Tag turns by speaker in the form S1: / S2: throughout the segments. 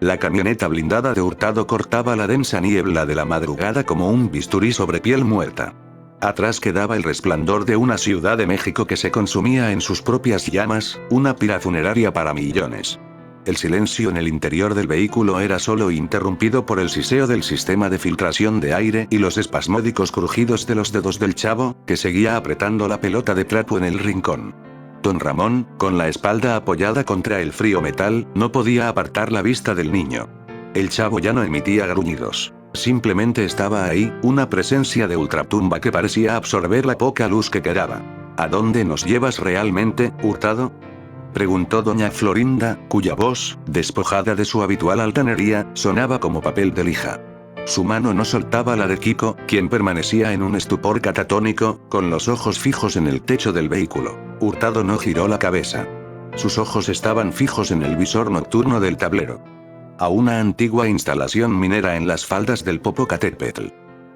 S1: La camioneta blindada de Hurtado cortaba la densa niebla de la madrugada como un bisturí sobre piel muerta. Atrás quedaba el resplandor de una Ciudad de México que se consumía en sus propias llamas, una pira funeraria para millones. El silencio en el interior del vehículo era solo interrumpido por el siseo del sistema de filtración de aire y los espasmódicos crujidos de los dedos del chavo, que seguía apretando la pelota de trapo en el rincón. Don Ramón, con la espalda apoyada contra el frío metal, no podía apartar la vista del niño. El chavo ya no emitía gruñidos. Simplemente estaba ahí, una presencia de ultratumba que parecía absorber la poca luz que quedaba. ¿A dónde nos llevas realmente, Hurtado?, preguntó doña Florinda, cuya voz, despojada de su habitual altanería, sonaba como papel de lija. Su mano no soltaba la de Kiko, quien permanecía en un estupor catatónico, con los ojos fijos en el techo del vehículo. Hurtado no giró la cabeza. Sus ojos estaban fijos en el visor nocturno del tablero. A una antigua instalación minera en las faldas del Popocatépetl.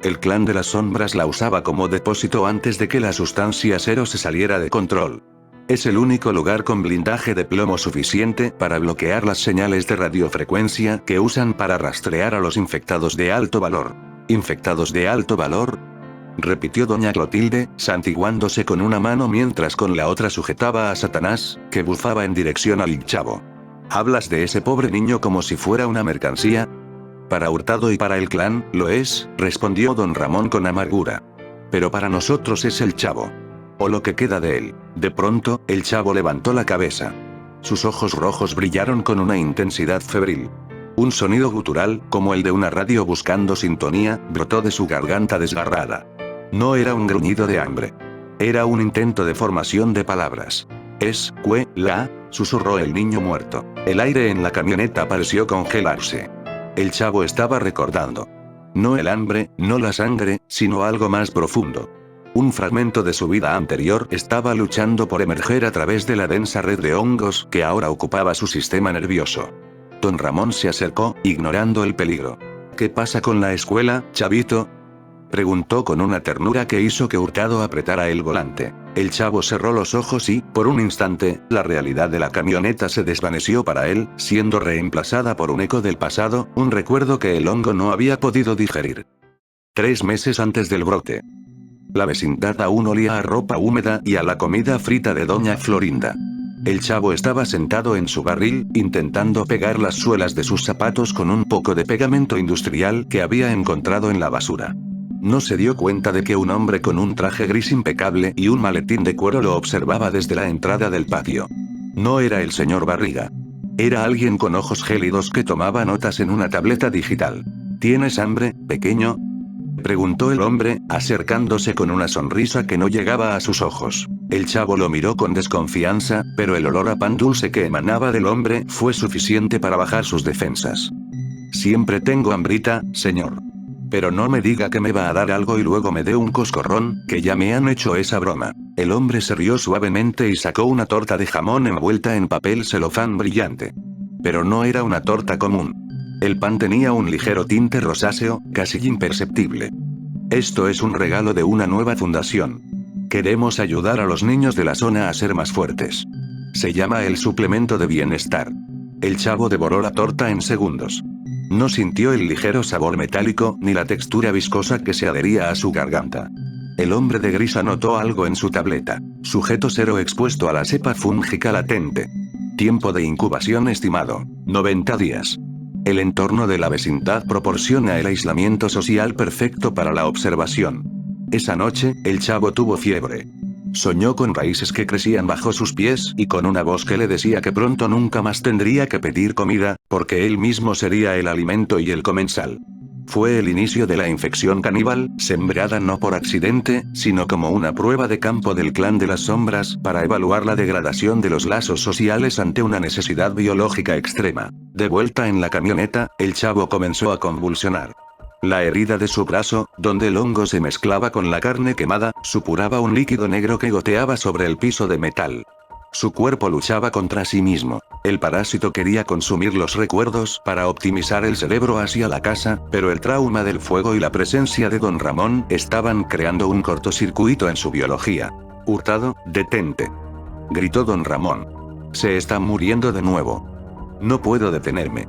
S1: El clan de las sombras la usaba como depósito antes de que la sustancia cero se saliera de control. Es el único lugar con blindaje de plomo suficiente para bloquear las señales de radiofrecuencia que usan para rastrear a los infectados de alto valor. ¿Infectados de alto valor?, repitió doña Clotilde, santiguándose con una mano mientras con la otra sujetaba a Satanás, que bufaba en dirección al chavo. ¿Hablas de ese pobre niño como si fuera una mercancía? Para Hurtado y para el clan, lo es, respondió don Ramón con amargura. Pero para nosotros es el chavo. O lo que queda de él. De pronto, el chavo levantó la cabeza. Sus ojos rojos brillaron con una intensidad febril. Un sonido gutural, como el de una radio buscando sintonía, brotó de su garganta desgarrada. No era un gruñido de hambre. Era un intento de formación de palabras. Susurró el niño muerto. El aire en la camioneta pareció congelarse. El chavo estaba recordando. No el hambre, no la sangre, sino algo más profundo. Un fragmento de su vida anterior estaba luchando por emerger a través de la densa red de hongos que ahora ocupaba su sistema nervioso. Don Ramón se acercó, ignorando el peligro. ¿Qué pasa con la escuela, chavito?, preguntó con una ternura que hizo que Hurtado apretara el volante. El chavo cerró los ojos y, por un instante, la realidad de la camioneta se desvaneció para él, siendo reemplazada por un eco del pasado, un recuerdo que el hongo no había podido digerir. 3 meses antes del brote. La vecindad aún olía a ropa húmeda y a la comida frita de doña Florinda. El chavo estaba sentado en su barril, intentando pegar las suelas de sus zapatos con un poco de pegamento industrial que había encontrado en la basura. No se dio cuenta de que un hombre con un traje gris impecable y un maletín de cuero lo observaba desde la entrada del patio. No era el señor Barriga. Era alguien con ojos gélidos que tomaba notas en una tableta digital. ¿Tienes hambre, pequeño?, preguntó el hombre, acercándose con una sonrisa que no llegaba a sus ojos. El chavo lo miró con desconfianza, pero el olor a pan dulce que emanaba del hombre fue suficiente para bajar sus defensas. Siempre tengo hambrita, señor. Pero no me diga que me va a dar algo y luego me dé un coscorrón, que ya me han hecho esa broma. El hombre se rió suavemente y sacó una torta de jamón envuelta en papel celofán brillante. Pero no era una torta común. El pan tenía un ligero tinte rosáceo, casi imperceptible. Esto es un regalo de una nueva fundación. Queremos ayudar a los niños de la zona a ser más fuertes. Se llama el suplemento de bienestar. El chavo devoró la torta en segundos. No sintió el ligero sabor metálico, ni la textura viscosa que se adhería a su garganta. El hombre de gris anotó algo en su tableta. Sujeto 0 expuesto a la cepa fúngica latente. Tiempo de incubación estimado, 90 días. El entorno de la vecindad proporciona el aislamiento social perfecto para la observación. Esa noche, el chavo tuvo fiebre. Soñó con raíces que crecían bajo sus pies y con una voz que le decía que pronto nunca más tendría que pedir comida, porque él mismo sería el alimento y el comensal. Fue el inicio de la infección caníbal, sembrada no por accidente, sino como una prueba de campo del clan de las sombras, para evaluar la degradación de los lazos sociales ante una necesidad biológica extrema. De vuelta en la camioneta, el chavo comenzó a convulsionar. La herida de su brazo, donde el hongo se mezclaba con la carne quemada, supuraba un líquido negro que goteaba sobre el piso de metal. Su cuerpo luchaba contra sí mismo. El parásito quería consumir los recuerdos para optimizar el cerebro hacia la casa, pero el trauma del fuego y la presencia de don Ramón estaban creando un cortocircuito en su biología. Hurtado, detente. Gritó don Ramón. Se está muriendo de nuevo. No puedo detenerme.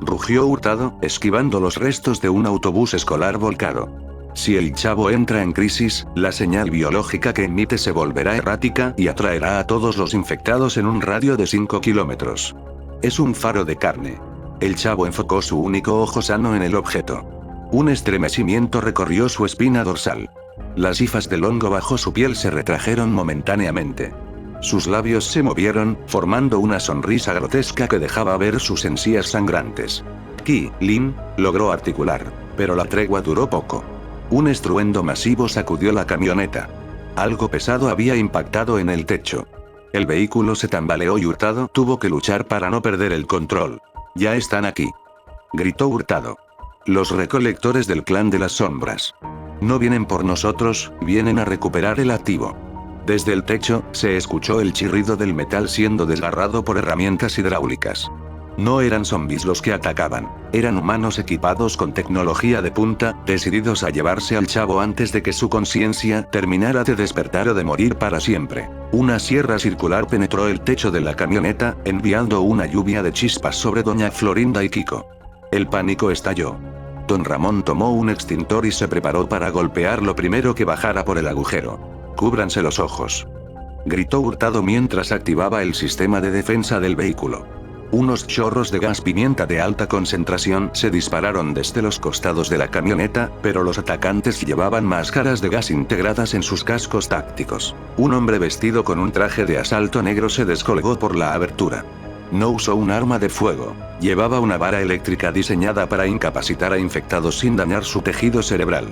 S1: rugió Hurtado, esquivando los restos de un autobús escolar volcado. Si el chavo entra en crisis, la señal biológica que emite se volverá errática y atraerá a todos los infectados en un radio de 5 kilómetros. Es un faro de carne. El chavo enfocó su único ojo sano en el objeto. Un estremecimiento recorrió su espina dorsal. Las hifas del hongo bajo su piel se retrajeron momentáneamente. Sus labios se movieron, formando una sonrisa grotesca que dejaba ver sus encías sangrantes. Lin logró articular, pero la tregua duró poco. Un estruendo masivo sacudió la camioneta. Algo pesado había impactado en el techo. El vehículo se tambaleó y Hurtado tuvo que luchar para no perder el control. «Ya están aquí», gritó Hurtado. «Los recolectores del clan de las sombras. No vienen por nosotros, vienen a recuperar el activo». Desde el techo, se escuchó el chirrido del metal siendo desgarrado por herramientas hidráulicas. No eran zombies los que atacaban, eran humanos equipados con tecnología de punta, decididos a llevarse al chavo antes de que su conciencia terminara de despertar o de morir para siempre. Una sierra circular penetró el techo de la camioneta, enviando una lluvia de chispas sobre doña Florinda y Kiko. El pánico estalló. Don Ramón tomó un extintor y se preparó para golpear lo primero que bajara por el agujero. «Cúbranse los ojos», gritó Hurtado mientras activaba el sistema de defensa del vehículo. Unos chorros de gas pimienta de alta concentración se dispararon desde los costados de la camioneta, pero los atacantes llevaban máscaras de gas integradas en sus cascos tácticos. Un hombre vestido con un traje de asalto negro se descolgó por la abertura. No usó un arma de fuego, llevaba una vara eléctrica diseñada para incapacitar a infectados sin dañar su tejido cerebral.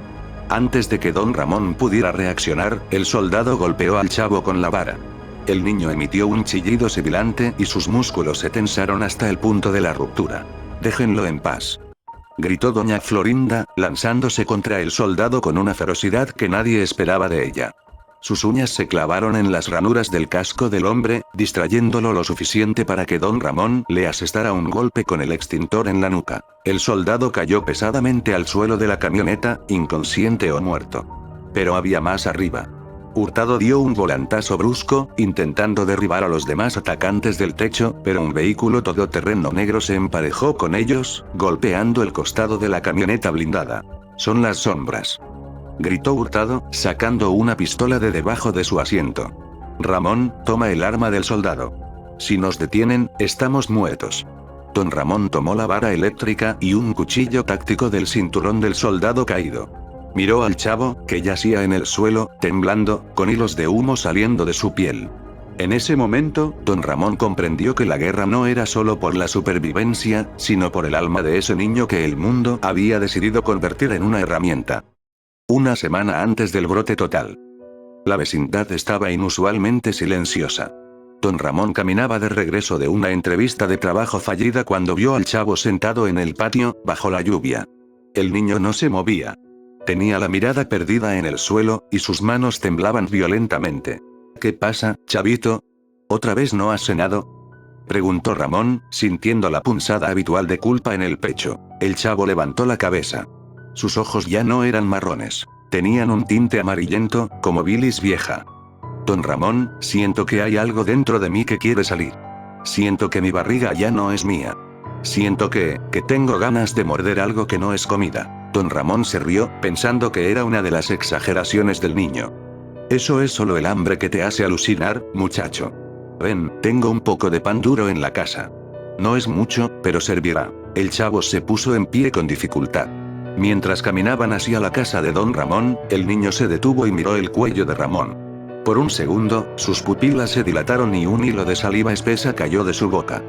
S1: Antes de que Don Ramón pudiera reaccionar, el soldado golpeó al chavo con la vara. El niño emitió un chillido sibilante y sus músculos se tensaron hasta el punto de la ruptura. «Déjenlo en paz», gritó doña Florinda, lanzándose contra el soldado con una ferocidad que nadie esperaba de ella. Sus uñas se clavaron en las ranuras del casco del hombre, distrayéndolo lo suficiente para que Don Ramón le asestara un golpe con el extintor en la nuca. El soldado cayó pesadamente al suelo de la camioneta, inconsciente o muerto. Pero había más arriba. Hurtado dio un volantazo brusco, intentando derribar a los demás atacantes del techo, pero un vehículo todoterreno negro se emparejó con ellos, golpeando el costado de la camioneta blindada. «Son las sombras», gritó Hurtado, sacando una pistola de debajo de su asiento. «Ramón, toma el arma del soldado. Si nos detienen, estamos muertos». Don Ramón tomó la vara eléctrica y un cuchillo táctico del cinturón del soldado caído. Miró al chavo, que yacía en el suelo, temblando, con hilos de humo saliendo de su piel. En ese momento, Don Ramón comprendió que la guerra no era solo por la supervivencia, sino por el alma de ese niño que el mundo había decidido convertir en una herramienta. Una semana antes del brote total. La vecindad estaba inusualmente silenciosa. Don Ramón caminaba de regreso de una entrevista de trabajo fallida cuando vio al chavo sentado en el patio, bajo la lluvia. El niño no se movía. Tenía la mirada perdida en el suelo, y sus manos temblaban violentamente. «¿Qué pasa, chavito? ¿Otra vez no has cenado?», preguntó Ramón, sintiendo la punzada habitual de culpa en el pecho. El chavo levantó la cabeza. Sus ojos ya no eran marrones. Tenían un tinte amarillento, como bilis vieja. «Don Ramón, siento que hay algo dentro de mí que quiere salir. Siento que mi barriga ya no es mía. Siento que tengo ganas de morder algo que no es comida». Don Ramón se rió, pensando que era una de las exageraciones del niño. «Eso es solo el hambre que te hace alucinar, muchacho. Ven, tengo un poco de pan duro en la casa. No es mucho, pero servirá». El chavo se puso en pie con dificultad. Mientras caminaban hacia la casa de Don Ramón, el niño se detuvo y miró el cuello de Ramón. Por un segundo, sus pupilas se dilataron y un hilo de saliva espesa cayó de su boca.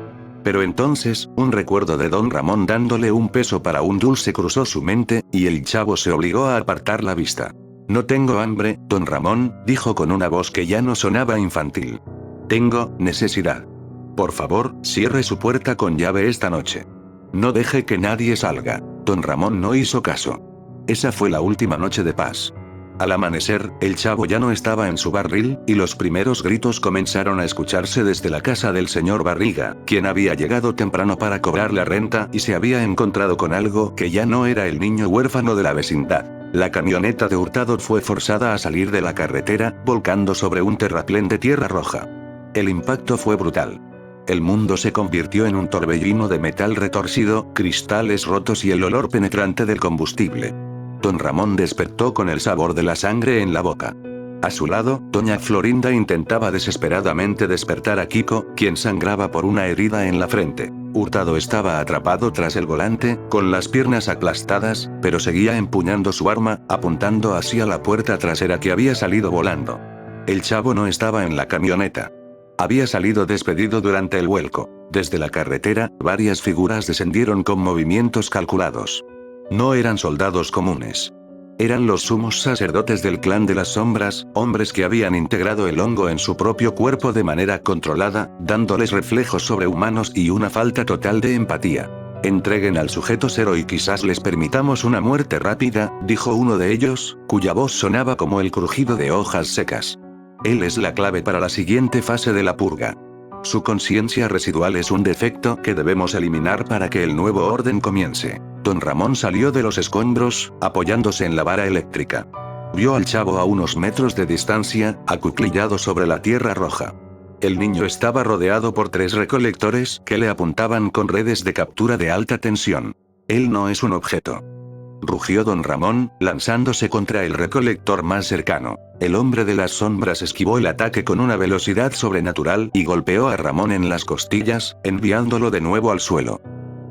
S1: Pero entonces, un recuerdo de Don Ramón dándole un peso para un dulce cruzó su mente, y el chavo se obligó a apartar la vista. «No tengo hambre, Don Ramón», dijo con una voz que ya no sonaba infantil. «Tengo necesidad. Por favor, cierre su puerta con llave esta noche. No deje que nadie salga». Don Ramón no hizo caso. Esa fue la última noche de paz. Al amanecer, el chavo ya no estaba en su barril, y los primeros gritos comenzaron a escucharse desde la casa del señor Barriga, quien había llegado temprano para cobrar la renta y se había encontrado con algo que ya no era el niño huérfano de la vecindad. La camioneta de Hurtado fue forzada a salir de la carretera, volcando sobre un terraplén de tierra roja. El impacto fue brutal. El mundo se convirtió en un torbellino de metal retorcido, cristales rotos y el olor penetrante del combustible. Don Ramón despertó con el sabor de la sangre en la boca. A su lado, doña Florinda intentaba desesperadamente despertar a Kiko, quien sangraba por una herida en la frente. Hurtado estaba atrapado tras el volante, con las piernas aplastadas, pero seguía empuñando su arma, apuntando hacia la puerta trasera que había salido volando. El chavo no estaba en la camioneta. Había salido despedido durante el vuelco. Desde la carretera, varias figuras descendieron con movimientos calculados. No eran soldados comunes. Eran los sumos sacerdotes del clan de las sombras, hombres que habían integrado el hongo en su propio cuerpo de manera controlada, dándoles reflejos sobrehumanos y una falta total de empatía. Entreguen al sujeto cero y quizás les permitamos una muerte rápida, dijo uno de ellos, cuya voz sonaba como el crujido de hojas secas. Él es la clave para la siguiente fase de la purga. Su conciencia residual es un defecto que debemos eliminar para que el nuevo orden comience. Don Ramón salió de los escombros, apoyándose en la vara eléctrica. Vio al chavo a unos metros de distancia, acuclillado sobre la tierra roja. El niño estaba rodeado por 3 recolectores que le apuntaban con redes de captura de alta tensión. Él no es un objeto. Rugió don Ramón, lanzándose contra el recolector más cercano. El hombre de las sombras esquivó el ataque con una velocidad sobrenatural y golpeó a Ramón en las costillas, enviándolo de nuevo al suelo.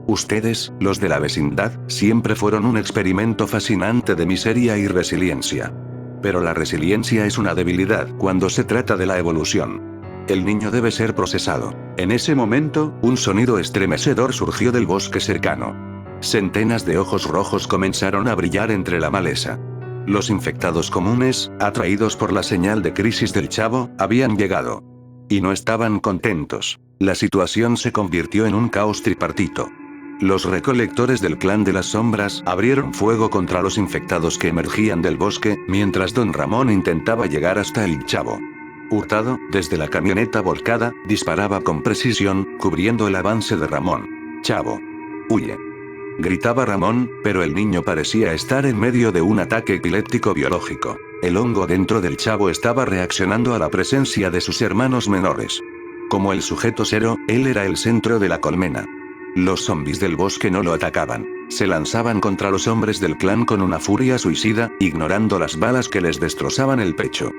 S1: Ustedes, los de la vecindad, siempre fueron un experimento fascinante de miseria y resiliencia. Pero la resiliencia es una debilidad cuando se trata de la evolución. El niño debe ser procesado. En ese momento, un sonido estremecedor surgió del bosque cercano. Centenas de ojos rojos comenzaron a brillar entre la maleza. Los infectados comunes, atraídos por la señal de crisis del chavo, habían llegado. Y no estaban contentos. La situación se convirtió en un caos tripartito. Los recolectores del clan de las sombras abrieron fuego contra los infectados que emergían del bosque, mientras don Ramón intentaba llegar hasta el chavo. Hurtado, desde la camioneta volcada, disparaba con precisión, cubriendo el avance de Ramón. «Chavo. Huye», gritaba Ramón, pero el niño parecía estar en medio de un ataque epiléptico biológico. El hongo dentro del chavo estaba reaccionando a la presencia de sus hermanos menores. Como el sujeto cero, él era el centro de la colmena. Los zombis del bosque no lo atacaban. Se lanzaban contra los hombres del clan con una furia suicida, ignorando las balas que les destrozaban el pecho.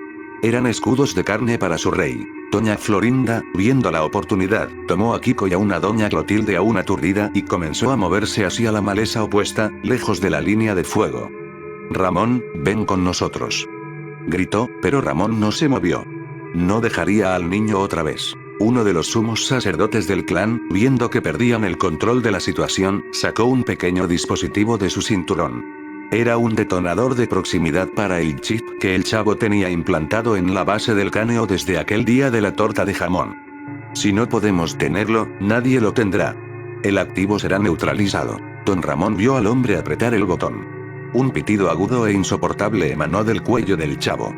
S1: Eran escudos de carne para su rey. Doña Florinda, viendo la oportunidad, tomó a Kiko y a una doña Clotilde aún aturdida y comenzó a moverse hacia la maleza opuesta, lejos de la línea de fuego. «Ramón, ven con nosotros», gritó, pero Ramón no se movió. No dejaría al niño otra vez. Uno de los sumos sacerdotes del clan, viendo que perdían el control de la situación, sacó un pequeño dispositivo de su cinturón. Era un detonador de proximidad para el chip que el chavo tenía implantado en la base del cráneo desde aquel día de la torta de jamón. Si no podemos tenerlo, nadie lo tendrá. El activo será neutralizado. Don Ramón vio al hombre apretar el botón. Un pitido agudo e insoportable emanó del cuello del chavo.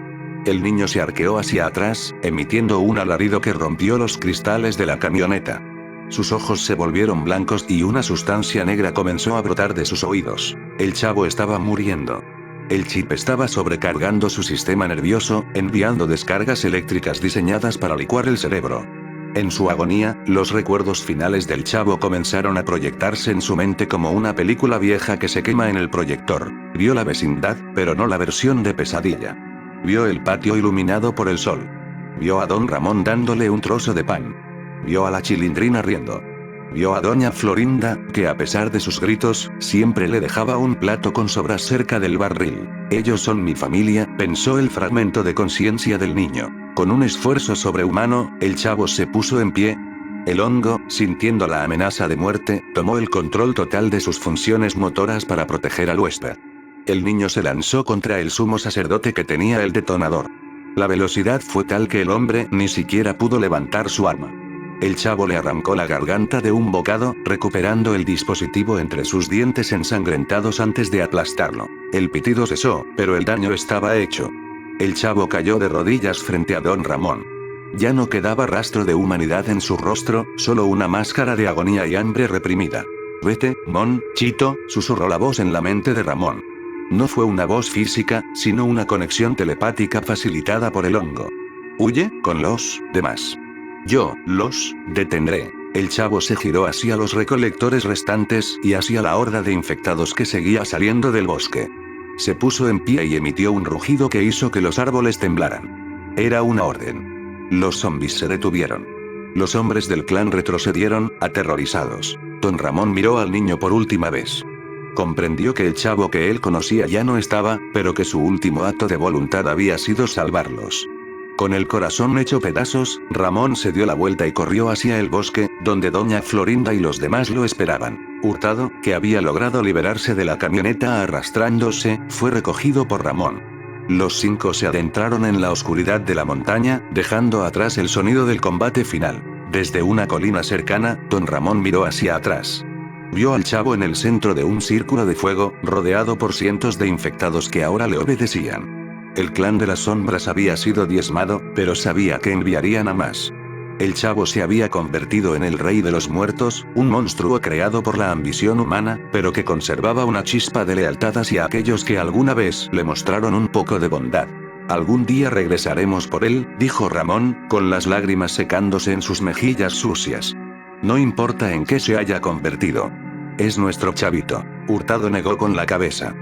S1: El niño se arqueó hacia atrás, emitiendo un alarido que rompió los cristales de la camioneta. Sus ojos se volvieron blancos y una sustancia negra comenzó a brotar de sus oídos. El chavo estaba muriendo. El chip estaba sobrecargando su sistema nervioso, enviando descargas eléctricas diseñadas para licuar el cerebro. En su agonía, los recuerdos finales del chavo comenzaron a proyectarse en su mente como una película vieja que se quema en el proyector. Vio la vecindad, pero no la versión de pesadilla. Vio el patio iluminado por el sol. Vio a don Ramón dándole un trozo de pan. Vio a la chilindrina riendo. Vio a doña Florinda, que a pesar de sus gritos, siempre le dejaba un plato con sobras cerca del barril. Ellos son mi familia, pensó el fragmento de conciencia del niño. Con un esfuerzo sobrehumano, el chavo se puso en pie. El hongo, sintiendo la amenaza de muerte, tomó el control total de sus funciones motoras para proteger al huésped. El niño se lanzó contra el sumo sacerdote que tenía el detonador. La velocidad fue tal que el hombre ni siquiera pudo levantar su arma. El chavo le arrancó la garganta de un bocado, recuperando el dispositivo entre sus dientes ensangrentados antes de aplastarlo. El pitido cesó, pero el daño estaba hecho. El chavo cayó de rodillas frente a don Ramón. Ya no quedaba rastro de humanidad en su rostro, solo una máscara de agonía y hambre reprimida. «Vete, Mon, Chito», susurró la voz en la mente de Ramón. No fue una voz física, sino una conexión telepática facilitada por el hongo. «Huye, con los demás». Yo, los, detendré. El chavo se giró hacia los recolectores restantes y hacia la horda de infectados que seguía saliendo del bosque. Se puso en pie y emitió un rugido que hizo que los árboles temblaran. Era una orden. Los zombies se detuvieron. Los hombres del clan retrocedieron, aterrorizados. Don Ramón miró al niño por última vez. Comprendió que el chavo que él conocía ya no estaba, pero que su último acto de voluntad había sido salvarlos. Con el corazón hecho pedazos, Ramón se dio la vuelta y corrió hacia el bosque, donde doña Florinda y los demás lo esperaban. Hurtado, que había logrado liberarse de la camioneta arrastrándose, fue recogido por Ramón. Los 5 se adentraron en la oscuridad de la montaña, dejando atrás el sonido del combate final. Desde una colina cercana, don Ramón miró hacia atrás. Vio al chavo en el centro de un círculo de fuego, rodeado por cientos de infectados que ahora le obedecían. El clan de las sombras había sido diezmado, pero sabía que enviarían a más. El chavo se había convertido en el rey de los muertos, un monstruo creado por la ambición humana, pero que conservaba una chispa de lealtad hacia aquellos que alguna vez le mostraron un poco de bondad. Algún día regresaremos por él, dijo Ramón, con las lágrimas secándose en sus mejillas sucias. No importa en qué se haya convertido. Es nuestro chavito. Hurtado negó con la cabeza.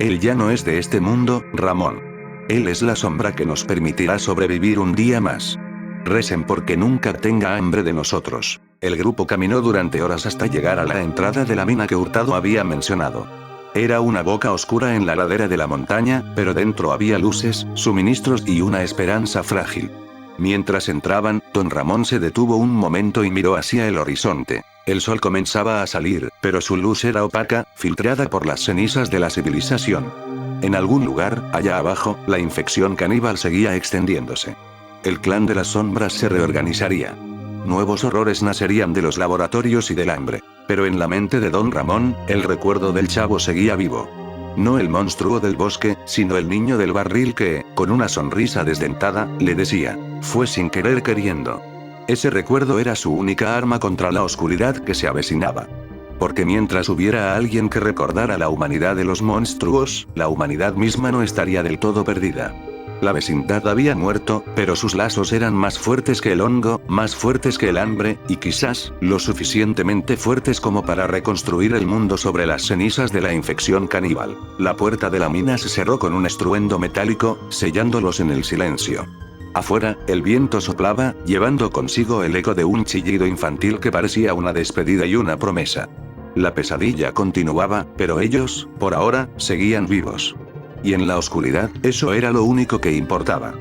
S1: Él ya no es de este mundo, Ramón. Él es la sombra que nos permitirá sobrevivir un día más. Recen porque nunca tenga hambre de nosotros. El grupo caminó durante horas hasta llegar a la entrada de la mina que Hurtado había mencionado. Era una boca oscura en la ladera de la montaña, pero dentro había luces, suministros y una esperanza frágil. Mientras entraban, don Ramón se detuvo un momento y miró hacia el horizonte. El sol comenzaba a salir, pero su luz era opaca, filtrada por las cenizas de la civilización. En algún lugar, allá abajo, la infección caníbal seguía extendiéndose. El clan de las sombras se reorganizaría. Nuevos horrores nacerían de los laboratorios y del hambre. Pero en la mente de don Ramón, el recuerdo del chavo seguía vivo. No el monstruo del bosque, sino el niño del barril que, con una sonrisa desdentada, le decía, fue sin querer queriendo. Ese recuerdo era su única arma contra la oscuridad que se avecinaba. Porque mientras hubiera alguien que recordara la humanidad de los monstruos, la humanidad misma no estaría del todo perdida. La vecindad había muerto, pero sus lazos eran más fuertes que el hongo, más fuertes que el hambre, y quizás, lo suficientemente fuertes como para reconstruir el mundo sobre las cenizas de la infección caníbal. La puerta de la mina se cerró con un estruendo metálico, sellándolos en el silencio. Afuera, el viento soplaba, llevando consigo el eco de un chillido infantil que parecía una despedida y una promesa. La pesadilla continuaba, pero ellos, por ahora, seguían vivos. Y en la oscuridad, eso era lo único que importaba.